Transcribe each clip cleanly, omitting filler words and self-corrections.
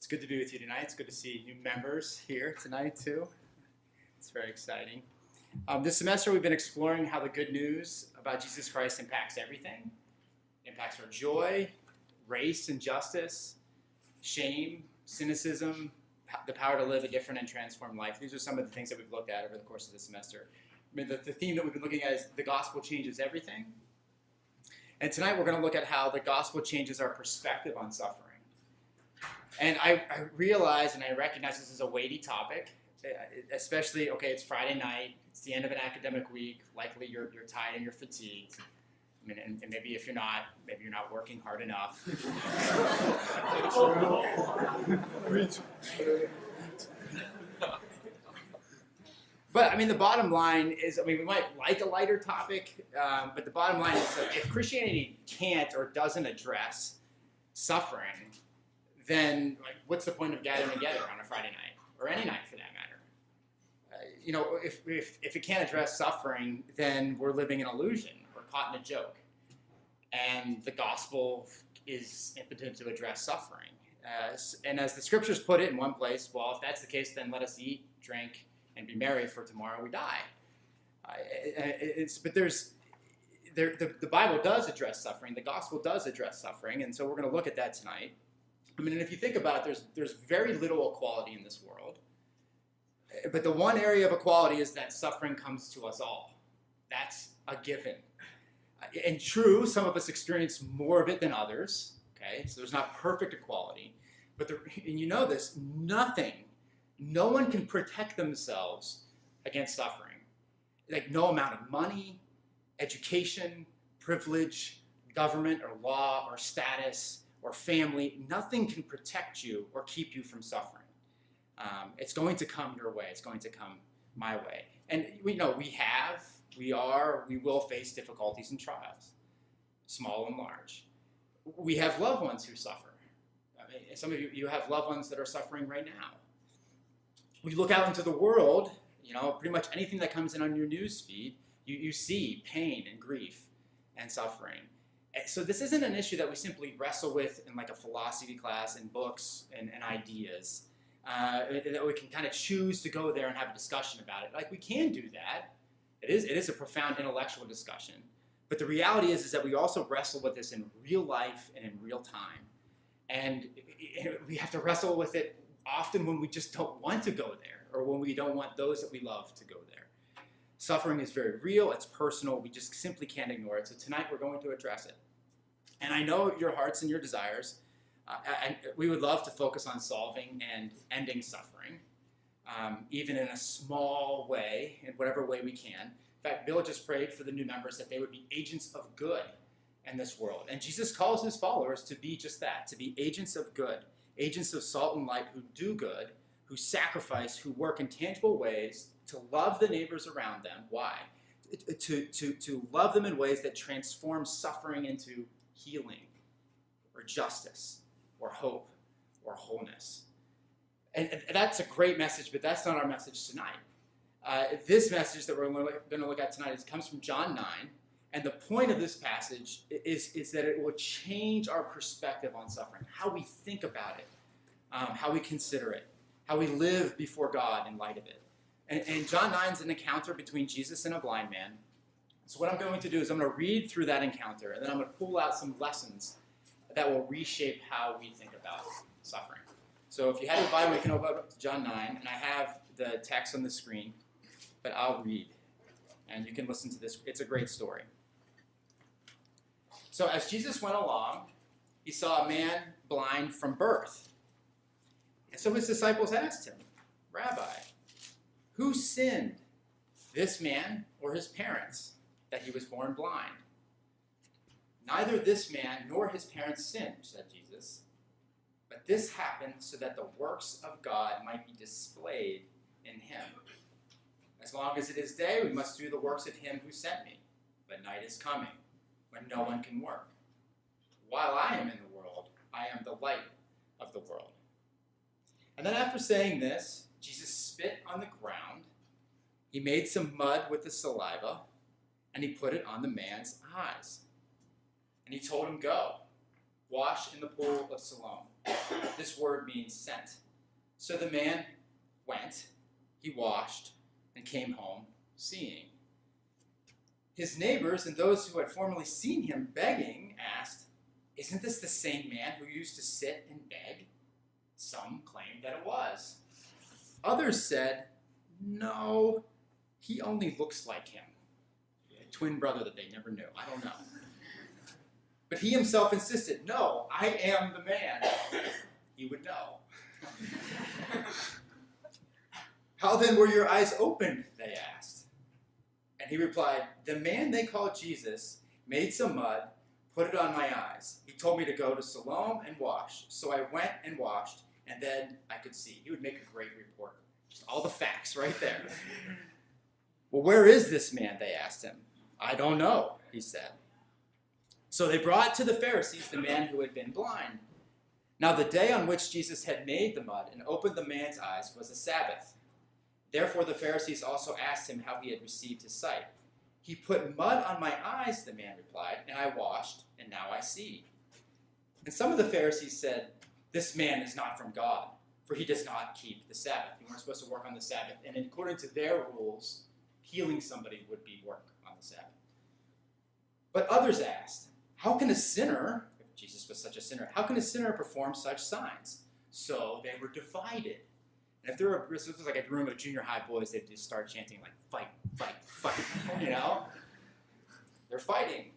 It's good to be with you tonight. It's good to see new members here tonight, too. It's very exciting. This semester, we've been exploring how the good news about Jesus Christ impacts everything. It impacts our joy, race and justice, shame, cynicism, the power to live a different and transformed life. These are some of the things that we've looked at over the course of the semester. I mean, the theme that we've been looking at is the gospel changes everything. And tonight, we're going to look at how the gospel changes our perspective on suffering. And I realize and I recognize this is a weighty topic, especially, okay, it's Friday night, it's the end of an academic week, likely you're tired and you're fatigued. I mean, and maybe if you're not, maybe you're not working hard enough. But I mean, the bottom line is, I mean, we might like a lighter topic, but the bottom line is that if Christianity can't or doesn't address suffering, then what's the point of gathering together on a Friday night, or any night for that matter? If it can't address suffering, then we're living an illusion. We're caught in a joke. And the gospel is impotent to address suffering. And as the scriptures put it in one place, well, if that's the case, then let us eat, drink, and be merry, for tomorrow we die. The Bible does address suffering. The gospel does address suffering, and so we're going to look at that tonight. I mean, and if you think about it, there's very little equality in this world. But the one area of equality is that suffering comes to us all. That's a given. And true, some of us experience more of it than others. Okay, so there's not perfect equality. But and you know this, no one can protect themselves against suffering. Like no amount of money, education, privilege, government or law or status or family, nothing can protect you or keep you from suffering. It's going to come your way. It's going to come my way. And we know we will face difficulties and trials, small and large. We have loved ones who suffer. I mean, some of you have loved ones that are suffering right now. We look out into the world, pretty much anything that comes in on your news feed, you see pain and grief and suffering. So this isn't an issue that we simply wrestle with in like a philosophy class and books and ideas, that we can kind of choose to go there and have a discussion about it. Like we can do that. It is a profound intellectual discussion. But the reality is that we also wrestle with this in real life and in real time. And we have to wrestle with it often when we just don't want to go there or when we don't want those that we love to go there. Suffering is very real, it's personal, we just simply can't ignore it. So tonight we're going to address it. And I know your hearts and your desires, and we would love to focus on solving and ending suffering, even in a small way, in whatever way we can. In fact, Bill just prayed for the new members that they would be agents of good in this world. And Jesus calls his followers to be just that, to be agents of good, agents of salt and light who do good, who sacrifice, who work in tangible ways to love the neighbors around them. Why? To love them in ways that transform suffering into healing or justice or hope or wholeness. And that's a great message, but that's not our message tonight. This message that we're going to look at tonight comes from John 9. And the point of this passage is that it will change our perspective on suffering, how we think about it, how we consider it, how we live before God in light of it. And John 9 is an encounter between Jesus and a blind man. So what I'm going to do is I'm going to read through that encounter, and then I'm going to pull out some lessons that will reshape how we think about suffering. So if you have your Bible, you can open up to John 9, and I have the text on the screen, but I'll read, and you can listen to this. It's a great story. So as Jesus went along, he saw a man blind from birth. And so his disciples asked him, "Rabbi, who sinned, this man or his parents, that he was born blind?" "Neither this man nor his parents sinned," said Jesus. "But this happened so that the works of God might be displayed in him. As long as it is day, we must do the works of him who sent me. But night is coming, when no one can work. While I am in the world, I am the light of the world." And then after saying this, Jesus spit on the ground. He made some mud with the saliva, and he put it on the man's eyes. And he told him, "Go, wash in the pool of Siloam," This word means sent. So the man went, he washed, and came home seeing. His neighbors and those who had formerly seen him begging asked, "Isn't this the same man who used to sit and beg?" Some claimed that it was. Others said, "No, he only looks like him." A twin brother that they never knew. I don't know. But he himself insisted, "No, I am the man." He would know. "How then were your eyes opened?" they asked. And he replied, "The man they call Jesus made some mud, put it on my eyes. He told me to go to Siloam and wash. So I went and washed, and then I could see." He would make a great reporter. Just all the facts right there. "Well, where is this man?" they asked him. "I don't know," he said. So they brought to the Pharisees the man who had been blind. Now the day on which Jesus had made the mud and opened the man's eyes was a Sabbath. Therefore the Pharisees also asked him how he had received his sight. "He put mud on my eyes," the man replied, "and I washed, and now I see." And some of the Pharisees said, "This man is not from God, for he does not keep the Sabbath." You weren't supposed to work on the Sabbath, and according to their rules, healing somebody would be work on the Sabbath. But others asked, "How can a sinner," if Jesus was such a sinner, "how can a sinner perform such signs?" So they were divided. And if this was like a room of junior high boys, they'd just start chanting like, "Fight, fight, fight," you know? They're fighting.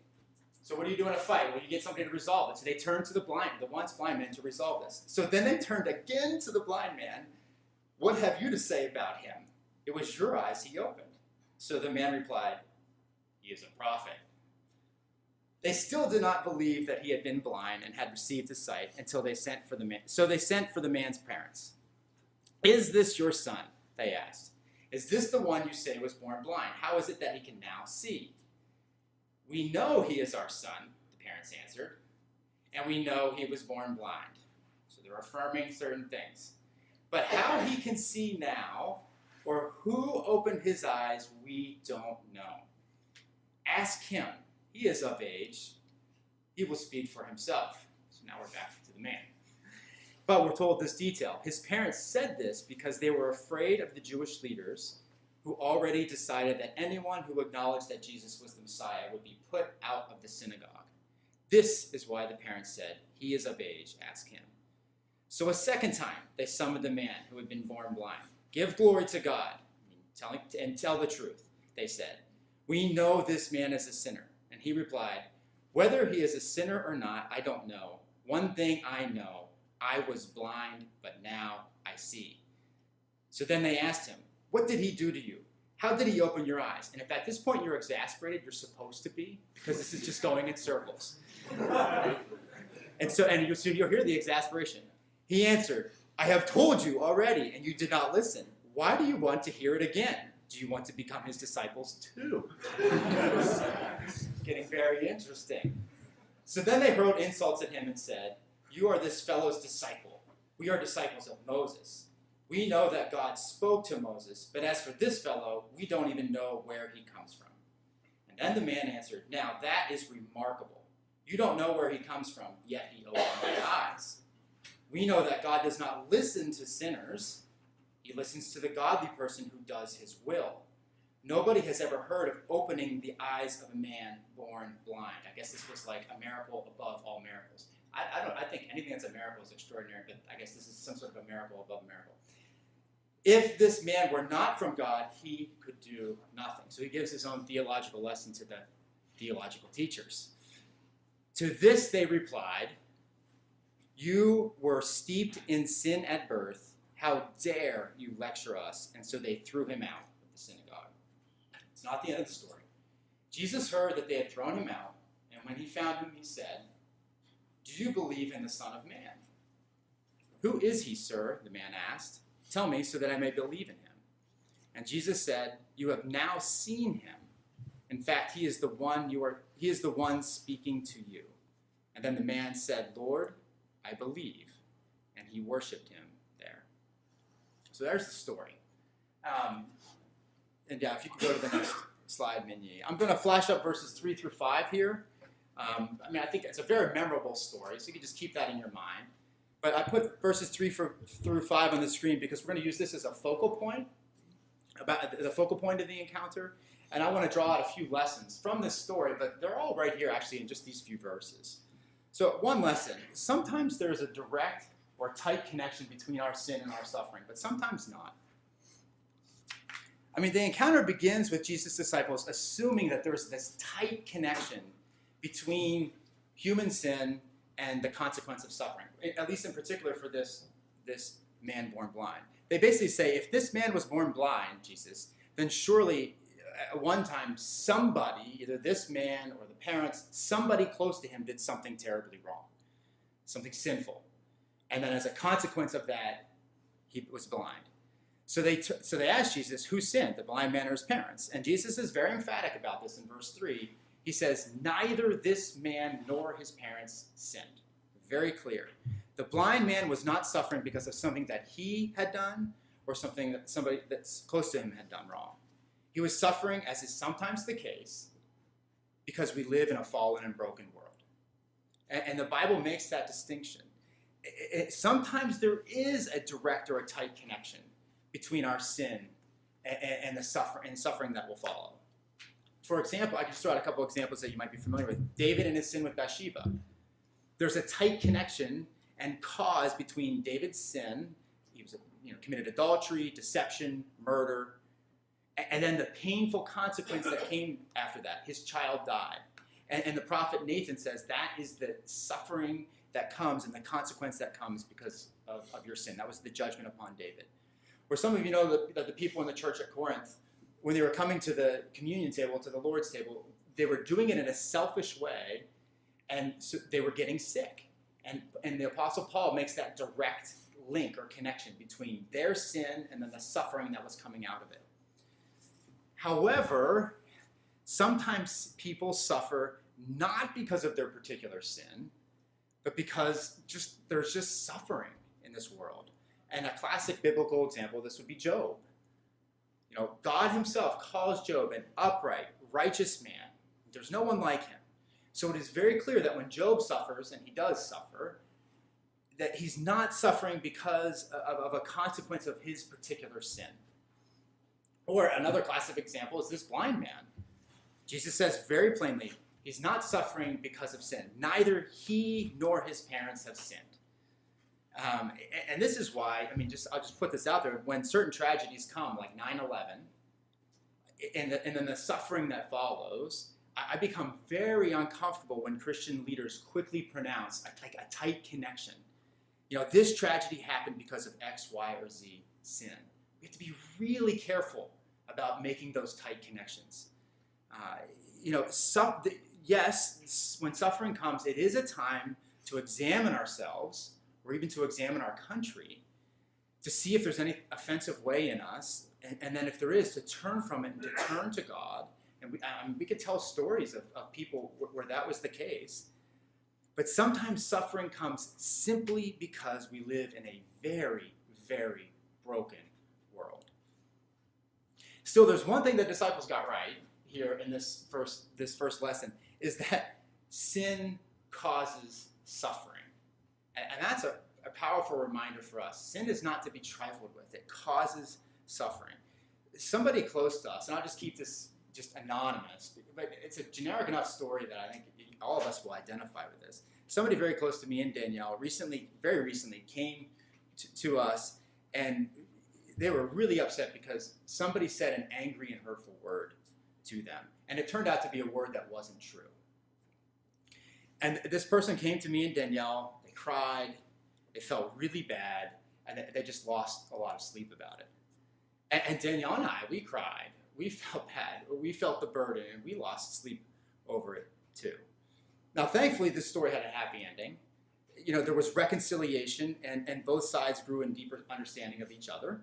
So what do you do in a fight? Well, you get somebody to resolve it. So they turned to the once blind man to resolve this. So then they turned again to the blind man. "What have you to say about him? It was your eyes he opened." So the man replied, "He is a prophet." They still did not believe that he had been blind and had received his sight until they sent for the man. So they sent for the man's parents. "Is this your son?" they asked. "Is this the one you say was born blind? How is it that he can now see?" "We know he is our son," the parents answered, "and we know he was born blind." So they're affirming certain things. "But how he can see now, or who opened his eyes, we don't know. Ask him. He is of age. He will speak for himself." So now we're back to the man. But we're told this detail. His parents said this because they were afraid of the Jewish leaders who already decided that anyone who acknowledged that Jesus was the Messiah would be put out of the synagogue. This is why the parents said, "He is of age, ask him." So a second time they summoned the man who had been born blind. "Give glory to God and tell the truth," they said. "We know this man is a sinner." And he replied, "Whether he is a sinner or not, I don't know. One thing I know, I was blind, but now I see." So then they asked him, "What did he do to you? How did he open your eyes?" And if at this point you're exasperated, you're supposed to be, because this is just going in circles. and you'll hear the exasperation. He answered, "I have told you already, and you did not listen. Why do you want to hear it again? Do you want to become his disciples too?" Getting very interesting. So then they hurled insults at him and said, "You are this fellow's disciple. We are disciples of Moses. We know that God spoke to Moses, but as for this fellow, we don't even know where he comes from." And then the man answered, "Now that is remarkable. You don't know where he comes from, yet he opened my eyes. We know that God does not listen to sinners. He listens to the godly person who does his will. Nobody has ever heard of opening the eyes of a man born blind." I guess this was like a miracle above all miracles. I think anything that's a miracle is extraordinary, but I guess this is some sort of a miracle above a miracle. "If this man were not from God, he could do nothing." So he gives his own theological lesson to the theological teachers. To this they replied, "You were steeped in sin at birth. How dare you lecture us?" And so they threw him out of the synagogue. It's not the end of the story. Jesus heard that they had thrown him out, and when he found him, he said, "Do you believe in the Son of Man?" "Who is he, sir?" the man asked. "Tell me so that I may believe in him." And Jesus said, "You have now seen him. In fact, he is the one speaking to you." And then the man said, "Lord, I believe." And he worshipped him there. So there's the story. If you could go to the next slide, Minyi. I'm going to flash up verses 3 through 5 here. I think it's a very memorable story, so you can just keep that in your mind. But I put verses 3 through 5 on the screen because we're going to use this as a focal point, about the focal point of the encounter. And I want to draw out a few lessons from this story, but they're all right here actually in just these few verses. So one lesson, sometimes there's a direct or tight connection between our sin and our suffering, but sometimes not. I mean, the encounter begins with Jesus' disciples assuming that there's this tight connection between human sin and the consequence of suffering, at least in particular for this man born blind. They basically say, if this man was born blind, Jesus, then surely at one time somebody, either this man or the parents, somebody close to him did something terribly wrong, something sinful. And then as a consequence of that, he was blind. So they asked Jesus, who sinned, the blind man or his parents? And Jesus is very emphatic about this in verse 3. He says, neither this man nor his parents sinned. Very clear. The blind man was not suffering because of something that he had done or something that somebody that's close to him had done wrong. He was suffering, as is sometimes the case, because we live in a fallen and broken world. And the Bible makes that distinction. Sometimes there is a direct or a tight connection between our sin and the suffering that will follow. For example, I can just throw out a couple examples that you might be familiar with. David and his sin with Bathsheba. There's a tight connection and cause between David's sin, he was committed adultery, deception, murder, and then the painful consequence that came after that. His child died. And the prophet Nathan says that is the suffering that comes and the consequence that comes because of your sin. That was the judgment upon David. Or some of you know that the people in the church at Corinth, when they were coming to the communion table, to the Lord's table, they were doing it in a selfish way, and so they were getting sick. And the Apostle Paul makes that direct link or connection between their sin and then the suffering that was coming out of it. However, sometimes people suffer not because of their particular sin, but because there's just suffering in this world. And a classic biblical example of this would be Job. God himself calls Job an upright, righteous man. There's no one like him. So it is very clear that when Job suffers, and he does suffer, that he's not suffering because of a consequence of his particular sin. Or another classic example is this blind man. Jesus says very plainly, he's not suffering because of sin. Neither he nor his parents have sinned. And this is why, I'll just put this out there, when certain tragedies come, like 9/11, and then the suffering that follows, I become very uncomfortable when Christian leaders quickly pronounce a tight connection. This tragedy happened because of X, Y, or Z sin. We have to be really careful about making those tight connections. Yes, when suffering comes, it is a time to examine ourselves, or even to examine our country, to see if there's any offensive way in us, and then if there is, to turn from it and to turn to God. And we could tell stories of people where that was the case. But sometimes suffering comes simply because we live in a very, very broken world. Still, there's one thing the disciples got right here in this first lesson, is that sin causes suffering. And that's a powerful reminder for us. Sin is not to be trifled with. It causes suffering. Somebody close to us, and I'll just keep this just anonymous, but it's a generic enough story that I think all of us will identify with this. Somebody very close to me and Danielle very recently came to us, and they were really upset because somebody said an angry and hurtful word to them. And it turned out to be a word that wasn't true. And this person came to me and Danielle, they cried, they felt really bad, and they just lost a lot of sleep about it. And Danielle and I, we cried, we felt bad, we felt the burden, and we lost sleep over it too. Now, thankfully, this story had a happy ending. There was reconciliation, and both sides grew in deeper understanding of each other.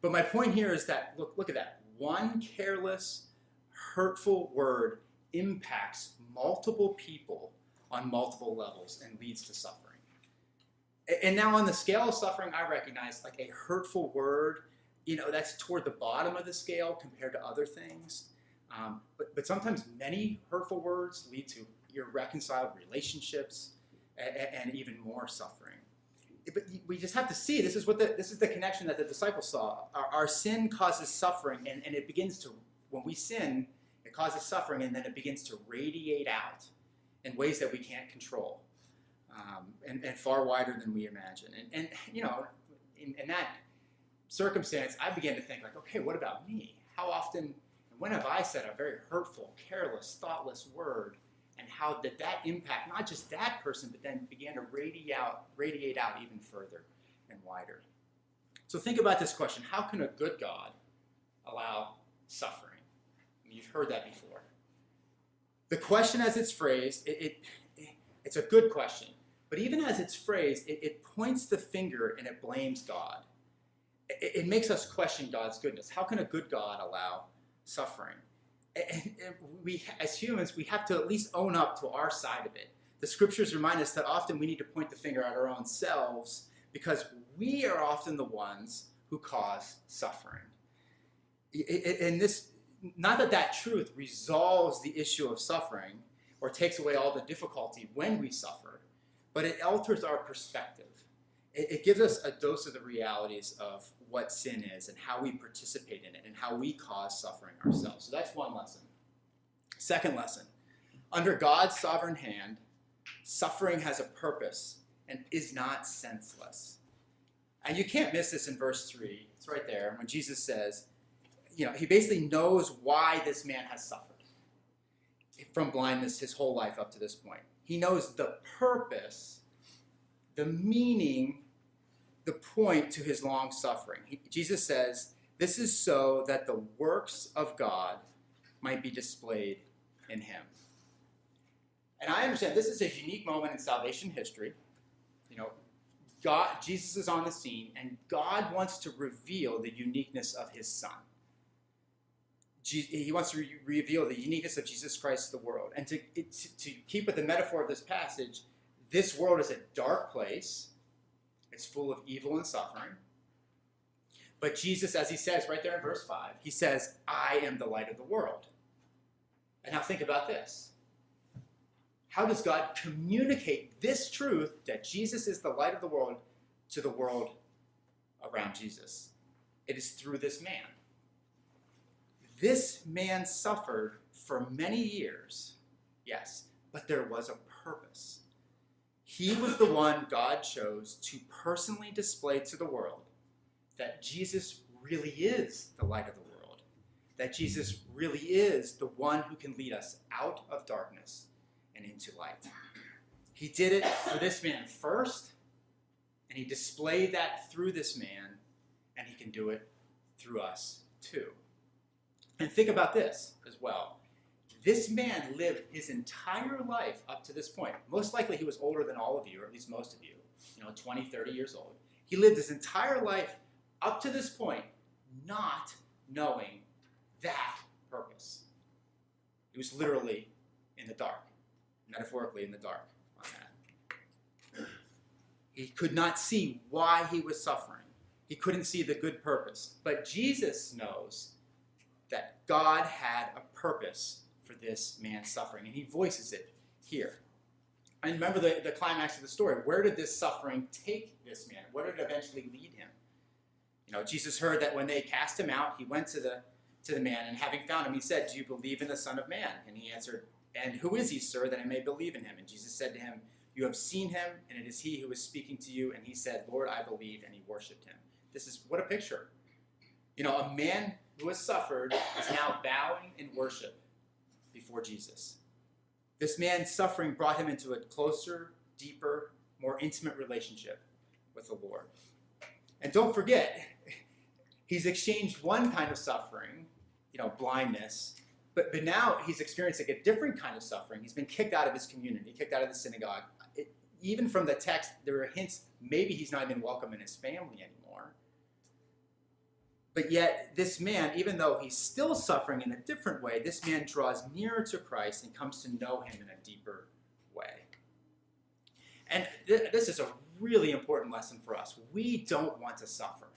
But my point here is that, look at that. One careless, hurtful word impacts multiple people on multiple levels and leads to suffering. And now on the scale of suffering, I recognize like a hurtful word, that's toward the bottom of the scale compared to other things. But sometimes many hurtful words lead to irreconciled relationships, and even more suffering. But we just have to see, this is the connection that the disciples saw. Our sin causes suffering, and it begins to, when we sin, it causes suffering, and then it begins to radiate out in ways that we can't control, and far wider than we imagine. And you know, in that circumstance, I began to think, like, okay, what about me? How often, and when have I said a very hurtful, careless, thoughtless word? And how did that impact not just that person, but then began to radiate out even further and wider? So think about this question. How can a good God allow suffering? I mean, you've heard that before. The question as it's phrased, it's a good question. But even as it's phrased, it points the finger and it blames God. It makes us question God's goodness. How can a good God allow suffering? And we, as humans, we have to at least own up to our side of it. The scriptures remind us that often we need to point the finger at our own selves because we are often the ones who cause suffering. And this, not that truth resolves the issue of suffering or takes away all the difficulty when we suffer, but it alters our perspective. It gives us a dose of the realities of what sin is and how we participate in it and how we cause suffering ourselves. So that's one lesson. Second lesson, under God's sovereign hand, suffering has a purpose and is not senseless. And you can't miss this in verse 3. It's right there when Jesus says, you know, he basically knows why this man has suffered from blindness his whole life up to this point. He knows the purpose, the meaning, the point to his long suffering. Jesus says, this is so that the works of God might be displayed in him. And I understand this is a unique moment in salvation history. You know, Jesus is on the scene, and God wants to reveal the uniqueness of his Son. He wants to reveal the uniqueness of Jesus Christ to the world. And to keep with the metaphor of this passage, this world is a dark place. It's full of evil and suffering. But Jesus, as he says right there in verse 5, he says, I am the light of the world. And now think about this. How does God communicate this truth that Jesus is the light of the world to the world around Jesus? It is through this man. This man suffered for many years, yes, but there was a purpose. He was the one God chose to personally display to the world that Jesus really is the light of the world, that Jesus really is the one who can lead us out of darkness and into light. He did it for this man first, and he displayed that through this man, and he can do it through us too. And think about this as well. This man lived his entire life up to this point. Most likely he was older than all of you, or at least most of you, 20, 30 years old. He lived his entire life up to this point not knowing that purpose. He was literally in the dark, metaphorically in the dark on that. He could not see why he was suffering. He couldn't see the good purpose. But Jesus knows that God had a purpose for this man's suffering, and he voices it here. And remember the climax of the story. Where did this suffering take this man? Where did it eventually lead him? Jesus heard that when they cast him out, he went to the man, and having found him, he said, do you believe in the Son of Man? And he answered, and who is he, sir, that I may believe in him? And Jesus said to him, you have seen him, and it is he who is speaking to you. And he said, Lord, I believe, and he worshipped him. This is, what a picture. A man who has suffered is now bowing in worship before Jesus. This man's suffering brought him into a closer, deeper, more intimate relationship with the Lord. And don't forget, he's exchanged one kind of suffering, blindness, but now he's experiencing a different kind of suffering. He's been kicked out of his community, kicked out of the synagogue. Even from the text, there are hints maybe he's not even welcome in his family anymore. But yet, this man, even though he's still suffering in a different way, this man draws nearer to Christ and comes to know him in a deeper way. And this is a really important lesson for us. We don't want to suffer.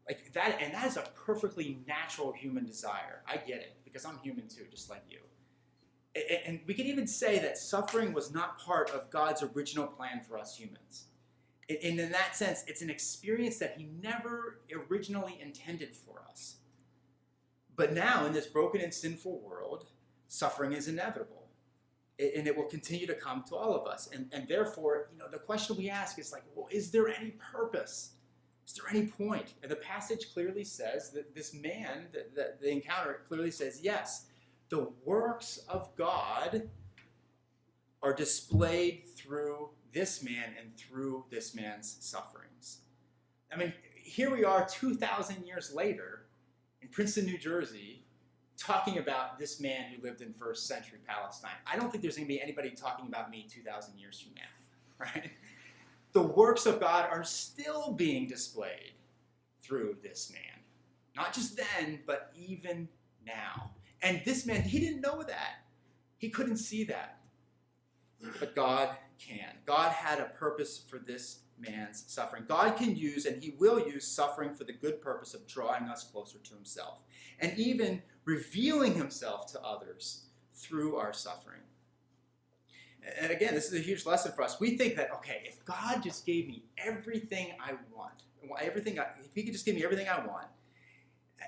Like that, and that is a perfectly natural human desire. I get it, because I'm human too, just like you. And we can even say that suffering was not part of God's original plan for us humans. And in that sense, it's an experience that he never originally intended for us. But now, in this broken and sinful world, suffering is inevitable. And it will continue to come to all of us. And therefore, the question we ask is like, well, is there any purpose? Is there any point? And the passage clearly says that this man, the encounter clearly says, yes, the works of God are displayed through this man and through this man's sufferings. I mean, here we are 2,000 years later in Princeton, New Jersey, talking about this man who lived in first century Palestine. I don't think there's going to be anybody talking about me 2,000 years from now, right? The works of God are still being displayed through this man. Not just then, but even now. And this man, he didn't know that. He couldn't see that. But God can. God had a purpose for this man's suffering. God can use, and he will use, suffering for the good purpose of drawing us closer to himself. And even revealing himself to others through our suffering. And again, this is a huge lesson for us. We think that, okay, if God just gave me everything I want, if he could just give me everything I want,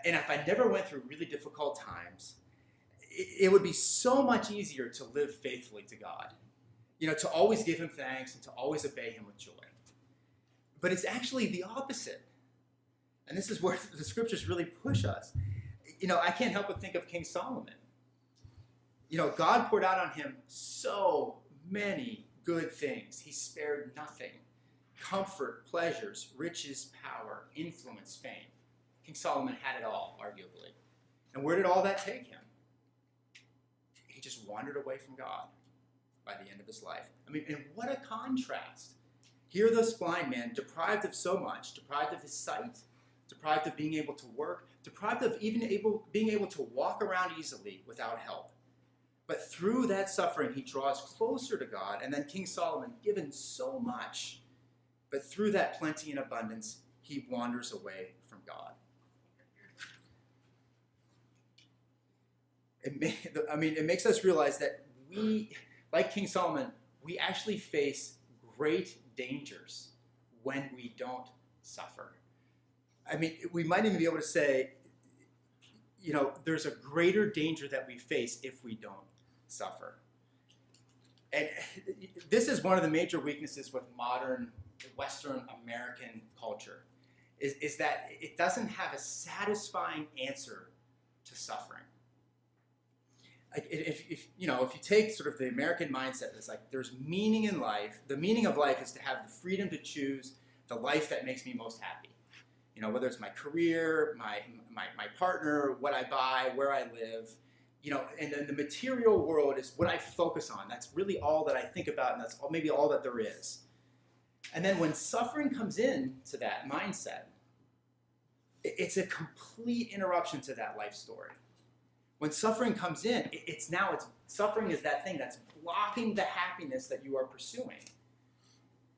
and if I never went through really difficult times, it would be so much easier to live faithfully to God. To always give him thanks and to always obey him with joy. But it's actually the opposite. And this is where the scriptures really push us. I can't help but think of King Solomon. God poured out on him so many good things. He spared nothing. Comfort, pleasures, riches, power, influence, fame. King Solomon had it all, arguably. And where did all that take him? He just wandered away from God by the end of his life. I mean, and what a contrast. Here this blind man, deprived of so much, deprived of his sight, deprived of being able to work, deprived of even being able to walk around easily without help. But through that suffering, he draws closer to God. And then King Solomon, given so much, but through that plenty and abundance, he wanders away from God. It makes us realize that we, like King Solomon, we actually face great dangers when we don't suffer. We might even be able to say, there's a greater danger that we face if we don't suffer. And this is one of the major weaknesses with modern Western American culture, is that it doesn't have a satisfying answer to suffering. If you take sort of the American mindset, it's like there's meaning in life. The meaning of life is to have the freedom to choose the life that makes me most happy. Whether it's my career, my partner, what I buy, where I live. And then the material world is what I focus on. That's really all that I think about, and that's maybe all that there is. And then when suffering comes in to that mindset, it's a complete interruption to that life story. When suffering comes in, suffering is that thing that's blocking the happiness that you are pursuing.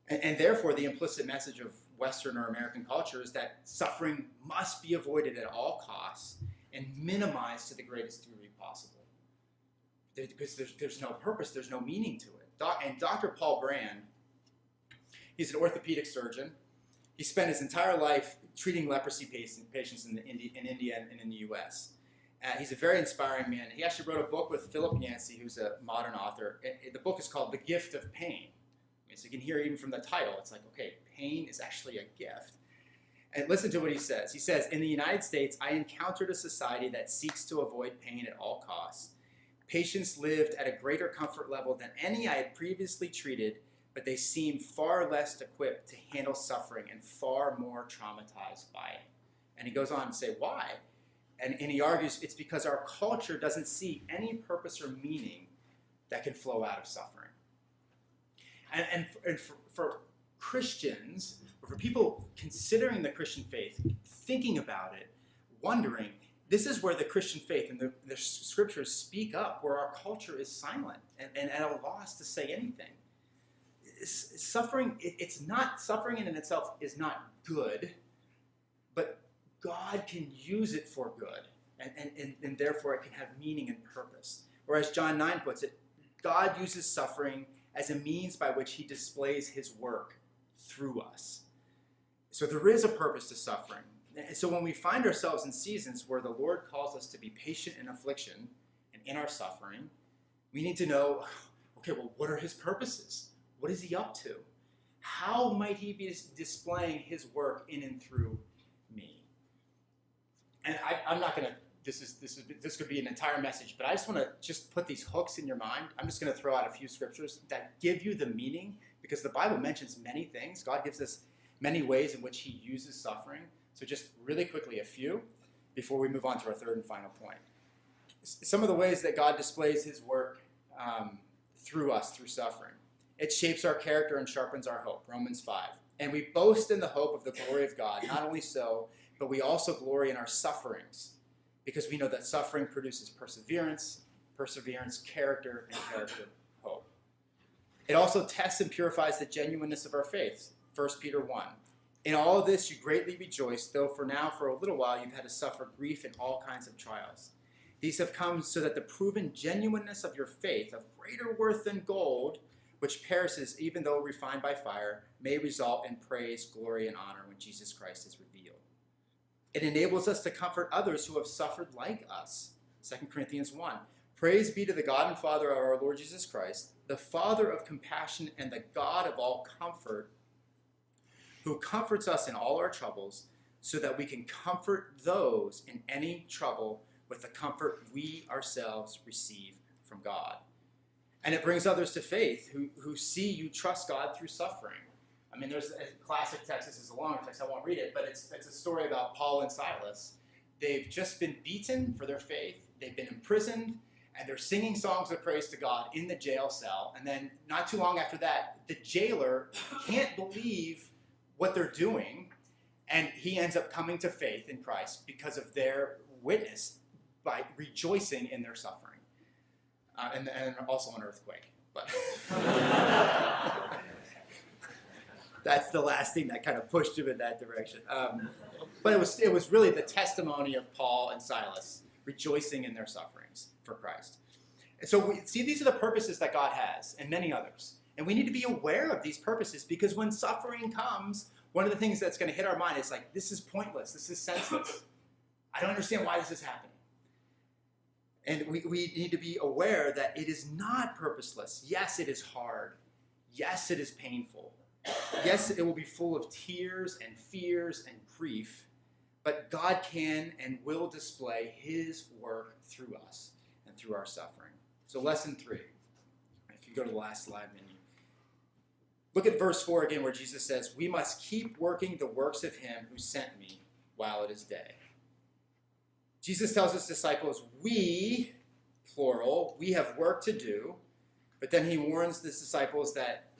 And therefore, the implicit message of Western or American culture is that suffering must be avoided at all costs and minimized to the greatest degree possible. Because there's no purpose, there's no meaning to it. And Dr. Paul Brand, he's an orthopedic surgeon. He spent his entire life treating leprosy patients in India and in the U.S. He's a very inspiring man. He actually wrote a book with Philip Yancey, who's a modern author. The book is called The Gift of Pain. So you can hear even from the title, it's like, okay, pain is actually a gift. And listen to what he says. He says, in the United States, I encountered a society that seeks to avoid pain at all costs. Patients lived at a greater comfort level than any I had previously treated, but they seemed far less equipped to handle suffering and far more traumatized by it. And he goes on to say, why? And he argues it's because our culture doesn't see any purpose or meaning that can flow out of suffering. And for Christians, or for people considering the Christian faith, thinking about it, wondering, this is where the Christian faith and the scriptures speak up, where our culture is silent and at a loss to say anything. Suffering in itself is not good, but God can use it for good, and therefore it can have meaning and purpose. Or as John 9 puts it, God uses suffering as a means by which he displays his work through us. So there is a purpose to suffering. And so when we find ourselves in seasons where the Lord calls us to be patient in affliction and in our suffering, we need to know, okay, well, what are his purposes? What is he up to? How might he be displaying his work in and through me? And I'm not going to, this could be an entire message, but I just want to just put these hooks in your mind. I'm just going to throw out a few scriptures that give you the meaning, because the Bible mentions many things. God gives us many ways in which he uses suffering. So just really quickly, a few before we move on to our third and final point. Some of the ways that God displays his work through us, through suffering. It shapes our character and sharpens our hope, Romans 5. And we boast in the hope of the glory of God. Not only so, but we also glory in our sufferings, because we know that suffering produces perseverance, character, and character, hope. It also tests and purifies the genuineness of our faith, 1 Peter 1. In all of this you greatly rejoice, though for now, for a little while, you've had to suffer grief in all kinds of trials. These have come so that the proven genuineness of your faith, of greater worth than gold, which perishes even though refined by fire, may result in praise, glory, and honor when Jesus Christ is revealed. It enables us to comfort others who have suffered like us, 2 Corinthians 1. Praise be to the God and Father of our Lord Jesus Christ, the Father of compassion and the God of all comfort, who comforts us in all our troubles, so that we can comfort those in any trouble with the comfort we ourselves receive from God. And it brings others to faith who see you trust God through suffering. I mean, there's a classic text. This is a long text. I won't read it, but it's a story about Paul and Silas. They've just been beaten for their faith. They've been imprisoned, and they're singing songs of praise to God in the jail cell. And then not too long after that, the jailer can't believe what they're doing, and he ends up coming to faith in Christ because of their witness by rejoicing in their suffering. And also an earthquake. But that's the last thing that kind of pushed him in that direction. But it was really the testimony of Paul and Silas rejoicing in their sufferings for Christ. And so these are the purposes that God has, and many others. And we need to be aware of these purposes, because when suffering comes, one of the things that's going to hit our mind is like, this is pointless, this is senseless. I don't understand why this is happening. And we need to be aware that it is not purposeless. Yes, it is hard. Yes, it is painful. Yes, it will be full of tears and fears and grief. But God can and will display his work through us and through our suffering. So lesson 3. If you go to the last slide menu. Look at verse 4 again, where Jesus says, we must keep working the works of him who sent me while it is day. Jesus tells his disciples, we, plural, we have work to do. But then he warns his disciples that,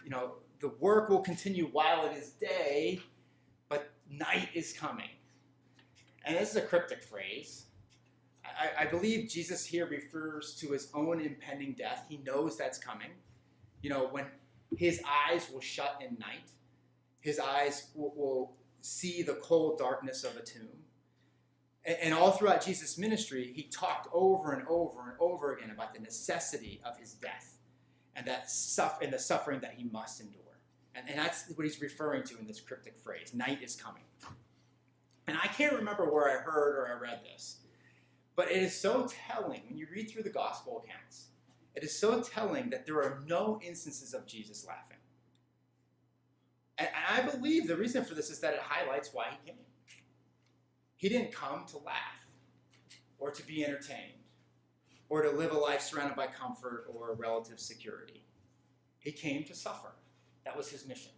the work will continue while it is day, but night is coming. And this is a cryptic phrase. I believe Jesus here refers to his own impending death. He knows that's coming. When his eyes will shut in night, his eyes will see the cold darkness of a tomb. And all throughout Jesus' ministry, he talked over and over and over again about the necessity of his death and the suffering that he must endure. And that's what he's referring to in this cryptic phrase, night is coming. And I can't remember where I heard or I read this, but it is so telling when you read through the gospel accounts. It is so telling that there are no instances of Jesus laughing. And I believe the reason for this is that it highlights why he came. He didn't come to laugh or to be entertained or to live a life surrounded by comfort or relative security. He came to suffer. That was his mission.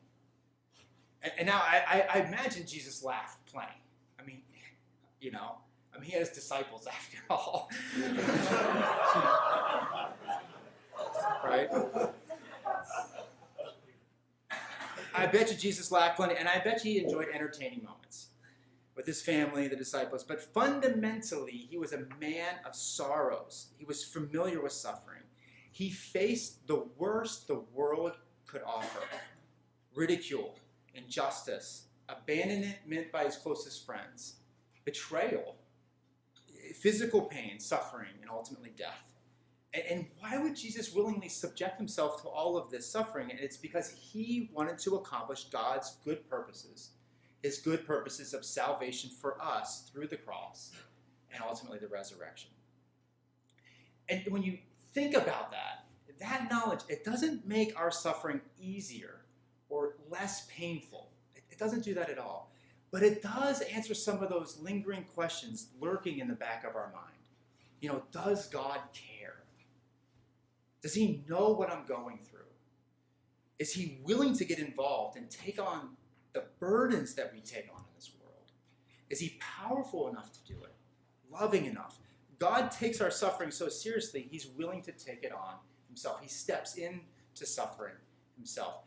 And now I imagine Jesus laughed plenty. I mean, he had his disciples after all. Right? I bet you Jesus laughed plenty, and I bet you he enjoyed entertaining moments with his family, the disciples. But fundamentally, he was a man of sorrows. He was familiar with suffering. He faced the worst the world could offer: ridicule, injustice, abandonment by his closest friends, betrayal, physical pain, suffering, and ultimately death. And why would Jesus willingly subject himself to all of this suffering? And it's because he wanted to accomplish God's good purposes, his good purposes of salvation for us through the cross and ultimately the resurrection. And when you think about that knowledge, it doesn't make our suffering easier or less painful. It doesn't do that at all. But it does answer some of those lingering questions lurking in the back of our mind. Does God care? Does he know what I'm going through? Is he willing to get involved and take on the burdens that we take on in this world? Is he powerful enough to do it? Loving enough? God takes our suffering so seriously, he's willing to take it on himself. He steps into suffering himself.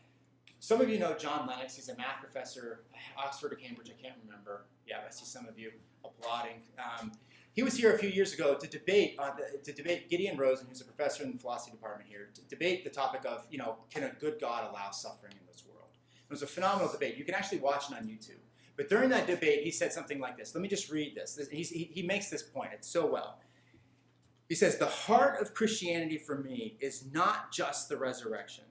Some of you know John Lennox. He's a math professor at Oxford or Cambridge. I can't remember. Yeah, I see some of you applauding. He was here a few years ago to debate Gideon Rosen, who's a professor in the philosophy department here, to debate the topic of, can a good God allow suffering in this world? It was a phenomenal debate. You can actually watch it on YouTube. But during that debate, he said something like this. Let me just read this. He makes this point. It's so well. He says, the heart of Christianity for me is not just the resurrection,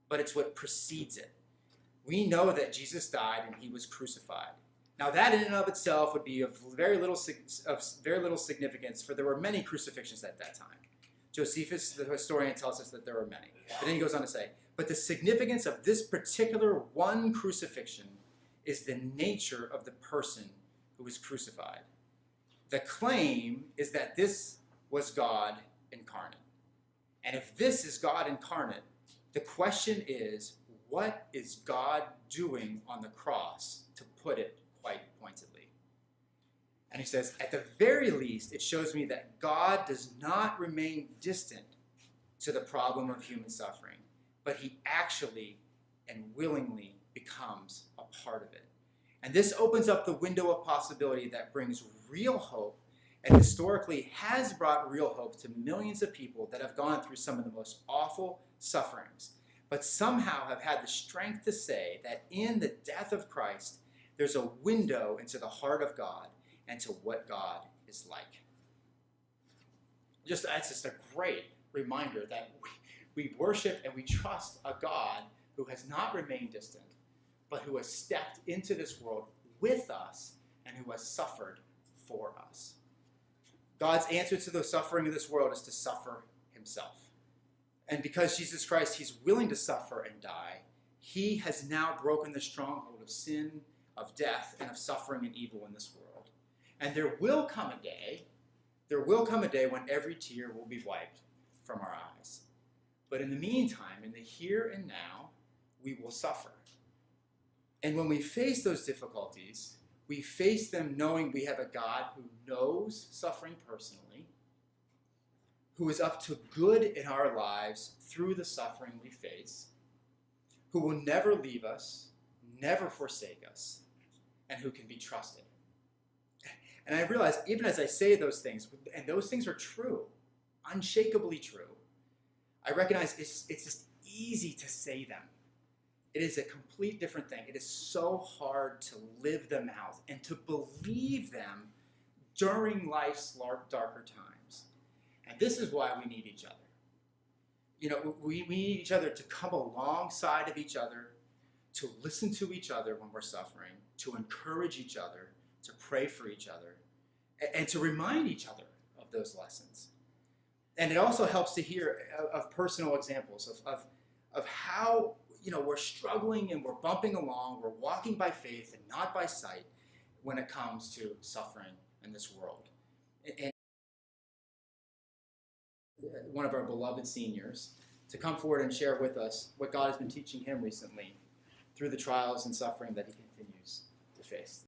but it's what precedes it. We know that Jesus died and he was crucified. Now that in and of itself would be of very little significance, for there were many crucifixions at that time. Josephus, the historian, tells us that there were many. But then he goes on to say, but the significance of this particular one crucifixion is the nature of the person who was crucified. The claim is that this was God incarnate. And if this is God incarnate, the question is, what is God doing on the cross, to put it quite pointedly? And he says, at the very least, it shows me that God does not remain distant to the problem of human suffering, but he actually and willingly becomes a part of it. And this opens up the window of possibility that brings real hope, and historically has brought real hope to millions of people that have gone through some of the most awful sufferings, but somehow have had the strength to say that in the death of Christ, there's a window into the heart of God and to what God is like. That's just a great reminder that we worship and we trust a God who has not remained distant, but who has stepped into this world with us and who has suffered for us. God's answer to the suffering of this world is to suffer himself. And because Jesus Christ, he's willing to suffer and die, he has now broken the stronghold of sin, of death, and of suffering and evil in this world. And there will come a day when every tear will be wiped from our eyes. But in the meantime, in the here and now, we will suffer. And when we face those difficulties, we face them knowing we have a God who knows suffering personally, who is up to good in our lives through the suffering we face, who will never leave us, never forsake us, and who can be trusted. And I realize, even as I say those things, and those things are true, unshakably true, I recognize it's just easy to say them. It is a complete different thing. It is so hard to live them out and to believe them during life's darker times. And this is why we need each other. We need each other to come alongside of each other, to listen to each other when we're suffering, to encourage each other, to pray for each other, and to remind each other of those lessons. And it also helps to hear of personal examples of how we're struggling and we're bumping along, we're walking by faith and not by sight when it comes to suffering in this world. And one of our beloved seniors to come forward and share with us what God has been teaching him recently through the trials and suffering that he continues to face.